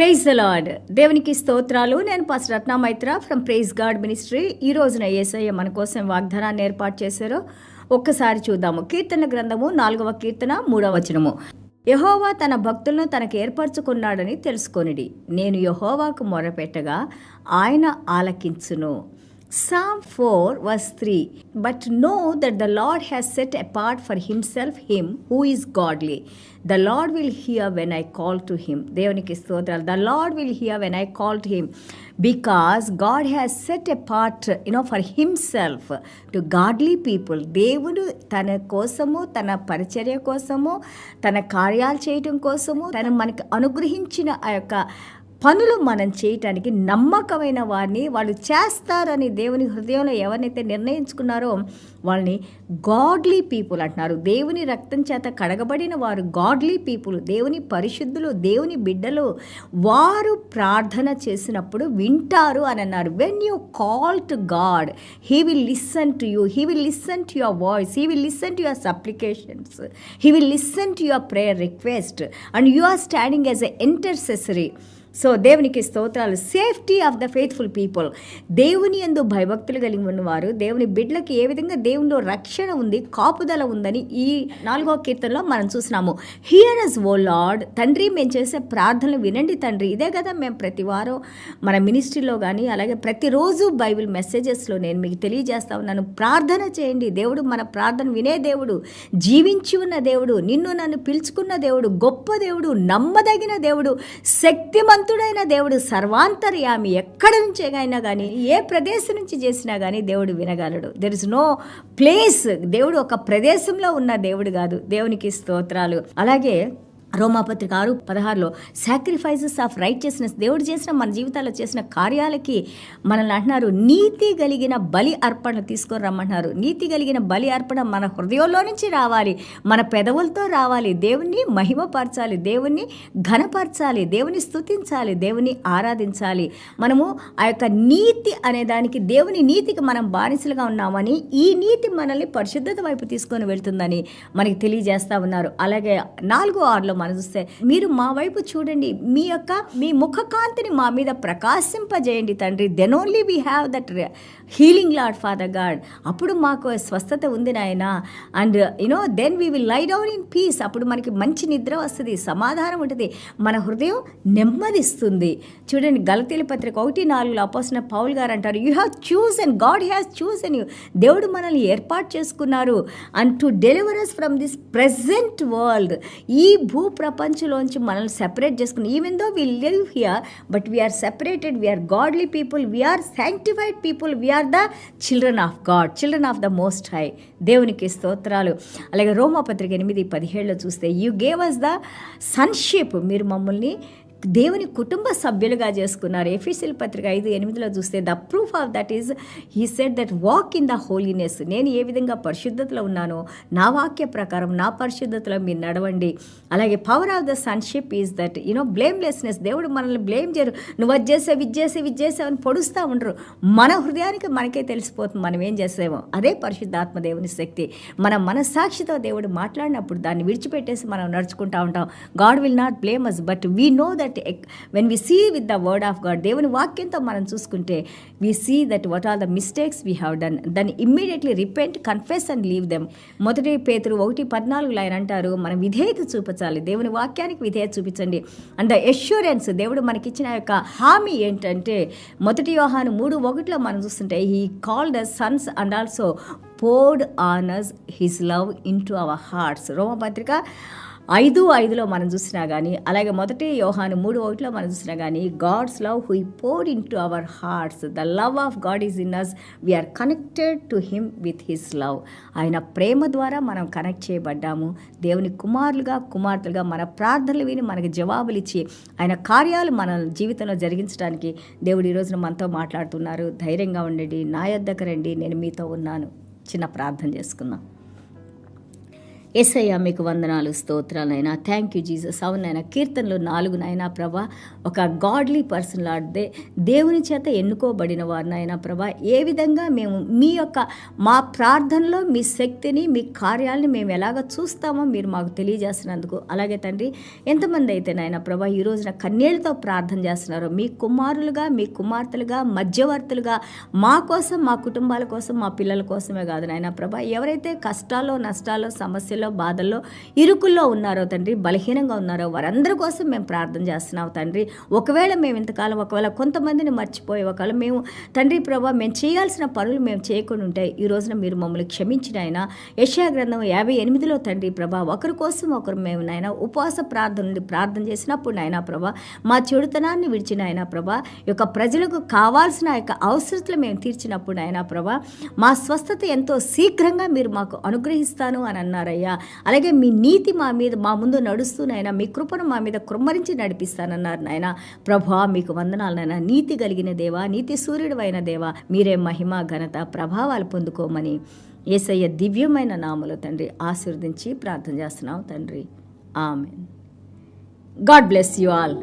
Praise the lord. దేవునికి స్తోత్రాలు. నేను pastor Ratna Maitra from praise God ministry. ఈ రోజున యేసయ్య మన కోసం వాగ్దానాన్ని ఏర్పాటు చేశారో ఒక్కసారి చూద్దాము. కీర్తన గ్రంథము 4వ కీర్తన 3వ వచనము. యెహోవా తన భక్తులను తనకు ఏర్పరచుకున్నాడని తెలుసుకొనిడి. నేను యెహోవాకు మొరపెట్టగా ఆయన ఆలకించును. Psalm 4 verse 3. But know that the Lord has set apart for himself him who is godly. The Lord will hear when I call to him. దేవునికి స్తోత్రాలు. The Lord will hear when I call to him. Because God has set apart, for himself to godly people. దేవుడు తన కోసము, తన పరిచర్య కోసము, తన కార్యాలు చేయటం కోసము, తను మనకి అనుగ్రహించిన ఆ యొక్క పనులు మనం చేయటానికి నమ్మకమైన వారిని వాళ్ళు చేస్తారని దేవుని హృదయంలో ఎవరినైతే నిర్ణయించుకున్నారో వాళ్ళని గాడ్లీ పీపుల్ అంటున్నారు. దేవుని రక్తం చేత కడగబడిన వారు గాడ్లీ పీపుల్, దేవుని పరిశుద్ధులు, దేవుని బిడ్డలు. వారు ప్రార్థన చేసినప్పుడు వింటారు అని అన్నారు. When you call to God, he will listen to you, he will listen to your voice, he will listen to your supplications, he will listen to your prayer request and you are standing as a intercessory. So దేవునికి స్తోత్రాలు. Safety of the faithful people. దేవుని యందు భయభక్తులు కలిగి ఉన్నవారు, దేవుని బిడ్డలకి ఏ విధంగా దేవునిలో రక్షణ ఉంది, కాపుదల ఉందని ఈ 4వ కీర్తనలో మనం చూసినాము. Hear us O Lord. తండ్రి, మేము చేసే ప్రార్థనలు వినండి తండ్రి. ఇదే కదా మేము ప్రతి వారం మన మినిస్ట్రీలో కానీ అలాగే ప్రతిరోజు బైబిల్ మెసేజెస్లో నేను మీకు తెలియజేస్తా ఉన్నాను. ప్రార్థన చేయండి. దేవుడు మన ప్రార్థన వినే దేవుడు, జీవించి ఉన్న దేవుడు, నిన్ను నన్ను పిలుచుకున్న దేవుడు, గొప్ప దేవుడు, నమ్మదగిన దేవుడు, శక్తిమంతుడైన దేవుడు, సర్వాంతర్యామి. ఎక్కడి నుంచి అయినా కానీ, ఏ ప్రదేశం నుంచి చేసినా కానీ దేవుడు వినగలడు. There is no place. దేవుడు ఒక ప్రదేశంలో ఉన్న దేవుడు కాదు. దేవునికి స్తోత్రాలు. అలాగే రోమాపత్రిక 6:16 సాక్రిఫైసెస్ ఆఫ్ రైచియస్నెస్. దేవుడు చేసిన మన జీవితాల్లో చేసిన కార్యాలకి మనల్ని అంటున్నారు నీతి కలిగిన బలి అర్పణ తీసుకొని రమ్మంటున్నారు. నీతి కలిగిన బలి అర్పణ మన హృదయంలో నుంచి రావాలి, మన పెదవులతో రావాలి. దేవుణ్ణి మహిమపరచాలి, దేవుణ్ణి ఘనపరచాలి, దేవుని స్తుతించాలి, దేవుని ఆరాధించాలి. మనము ఆ యొక్క నీతి అనే దానికి, దేవుని నీతికి మనం బానిసలుగా ఉన్నామని, ఈ నీతి మనల్ని పరిశుద్ధత వైపు తీసుకొని వెళ్తుందని మనకి తెలియజేస్తా ఉన్నారు. అలాగే 4:6 మనం చూస్తే, మీరు మా వైపు చూడండి, మీ ముఖ కాంతిని మా మీద ప్రకాశింపజేయండి తండ్రి. Then only we have that healing Lord father God. అప్పుడు మాకు స్వస్థత ఉంది నాయన. And then we will lie down in peace. అప్పుడు మనకి మంచి నిద్ర వస్తుంది, సమాధానం ఉంటుంది, మన హృదయం నెమ్మదిస్తుంది. చూడండి, గలతీయుల పత్రిక 1:4 అపోస్తలుడైన పౌలు గారు అంటారు, you have chosen, God has chosen you. దేవుడు మనల్ని ఏర్పాటు చేసుకున్నారు. And to deliver us from this present world. ఈ భూ ప్రపంచంలోంచి మనల్ని సెపరేట్ చేసుకుని, even though we live here but we are separated, we are godly people, we are sanctified people, we are the children of God, children of the most high. దేవునికి స్తోత్రాలు. అలాగే రోమాపత్రిక 8:17 చూస్తే, you gave us the sonship. మీరు మమ్మల్ని దేవుని కుటుంబ సభ్యులుగా చేసుకున్నారు. ఎఫెసీయుల పత్రిక 5:8 చూస్తే, the proof of that is he said that walk in the holiness. నేను ఏ విధంగా పరిశుద్ధతలో ఉన్నానో నా వాక్య ప్రకారం నా పరిశుద్ధతలో మీరు నడవండి. అలాగే power of the sonship is that blamelessness. దేవుడు మనల్ని బ్లేమ్ చేయరు. నువ్వు అది చేసావు, ఇది చేసావు అని పొడుస్తూ ఉండరు. మన హృదయానికి మనకే తెలిసిపోతుంది మనం ఏం చేసామో. అదే పరిశుద్ధాత్మ దేవుని శక్తి. మన మనస్సాక్షితో దేవుడు మాట్లాడినప్పుడు దాన్ని విడిచిపెట్టేసి మనం నడుచుకుంటూ ఉంటాం. God will not blame us, but we know that when we see with the word of God, దేవుని వాక్యంతో మనం చూసుకుంటే, we see that what are the mistakes we have done, then immediately repent, confess and leave them. మొదటి పేతురు 1:14 ఆయన అంటారు, మనం విధేయత చూపించాలి, దేవుని వాక్యానికి విధేయత చూపించండి. అండ్ ద ఎష్యూరెన్స్, దేవుడు మనకిచ్చిన యొక్క హామీ ఏంటంటే, మొదటి యోహాను 3:1 మనం చూస్తుంటే, he called us sons and also poured on us his love into our hearts. రోమపత్రిక 5:5 మనం చూసినా కానీ, అలాగే మొదటి యోహాను 3:1 మనం చూసినా కానీ, God's love who poured into our hearts, the love of God is in us, we are connected to him with his love. ఆయన ప్రేమ ద్వారా మనం కనెక్ట్ చేయబడ్డాము. దేవుని కుమారులుగా, కుమార్తెలుగా మన ప్రార్థనలు విని మనకు జవాబులు ఇచ్చి ఆయన కార్యాలు మన జీవితంలో జరిగించడానికి దేవుడు ఈ రోజున మనతో మాట్లాడుతున్నారు. ధైర్యంగా ఉండండి, నా యొద్దకు రండి, నేను మీతో ఉన్నాను. చిన్న ప్రార్థన చేసుకుందాం. యేసయ్య మీకు వందనాలు స్తోత్రాలైనా. Thank you Jesus. అవునైనా కీర్తనలు 4 నైనా ప్రభా, ఒక గాడ్లీ పర్సన్ లాంటిదే దేవుని చేత ఎన్నుకోబడిన వారినైనా ప్రభా, ఏ విధంగా మేము మీ యొక్క మా ప్రార్థనలో మీ శక్తిని మీ కార్యాలని మేము ఎలాగ చూస్తామో మీరు మాకు తెలియజేస్తున్నందుకు, అలాగే తండ్రి ఎంతమంది అయితే నాయన ప్రభా ఈ రోజున కన్నీళ్లతో ప్రార్థన చేస్తున్నారో మీ కుమారులుగా మీ కుమార్తెలుగా మధ్యవర్తులుగా మా కోసం మా కుటుంబాల కోసం మా పిల్లల కోసమే కాదు నాయన ప్రభా, ఎవరైతే కష్టాల్లో నష్టాల్లో సమస్యలు బాధల్లో ఇరుకుల్లో ఉన్నారో తండ్రి, బలహీనంగా ఉన్నారో వారందరి కోసం మేము ప్రార్థన చేస్తున్నాం తండ్రి. ఒకవేళ మేము ఇంతకాలం ఒకవేళ కొంతమందిని మర్చిపోయి ఒకవేళ మేము తండ్రి ప్రభా మేము చేయాల్సిన పనులు మేము చేయకుండా ఉంటే ఈ రోజున మీరు మమ్మల్ని క్షమించిన ఆయన. యెషయా గ్రంథం 58లో తండ్రి ప్రభా ఒకరి కోసం ఒకరు మేము నాయన ఉపవాస ప్రార్థన నుండి ప్రార్థన చేసినప్పుడు నాయన ప్రభా మా చెడుతనాన్ని విడిచిన ఆయన ప్రభా, ఈ యొక్క ప్రజలకు కావాల్సిన యొక్క అవసరతలు మేము తీర్చినప్పుడు నాయన ప్రభా మా స్వస్థత ఎంతో శీఘ్రంగా మీరు మాకు అనుగ్రహిస్తాను అని అన్నారయ్యా. అలాగే మీ నీతి మా ముందు నడుస్తూనైనా మీ కృపను మా మీద కృమ్మరించి నడిపిస్తానన్నారు నాయన ప్రభా. మీకు వందనాలు నాయన. నీతి కలిగిన దేవా, నీతి సూర్యుడు అయిన దేవా, మీరే మహిమ ఘనత ప్రభావాలు పొందుకోమని యేసయ్య దివ్యమైన నామములో తండ్రి ఆశీర్వదించి ప్రార్థన చేస్తున్నాం తండ్రి. Amen. God bless you all.